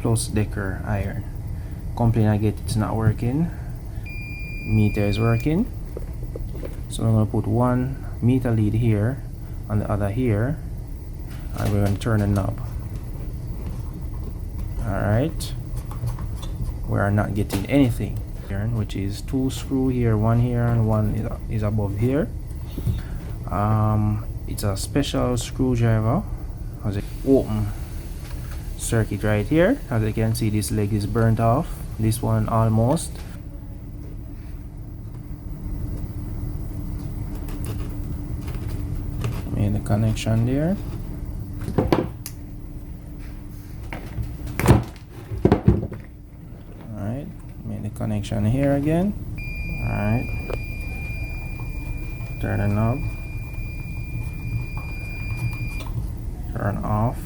Black+Decker iron. Complaint I get, it's not working. Meter is working, so I'm going to put one meter lead here and the other here, and we're going to turn the knob. Alright, we are not getting anything, which is two screw here, one here and one is above here. It's a special screwdriver. As it open circuit right here, as you can see, this leg is burnt off, this one almost. Made the connection there. Alright, made the connection here again. Alright, turn the knob, turn off.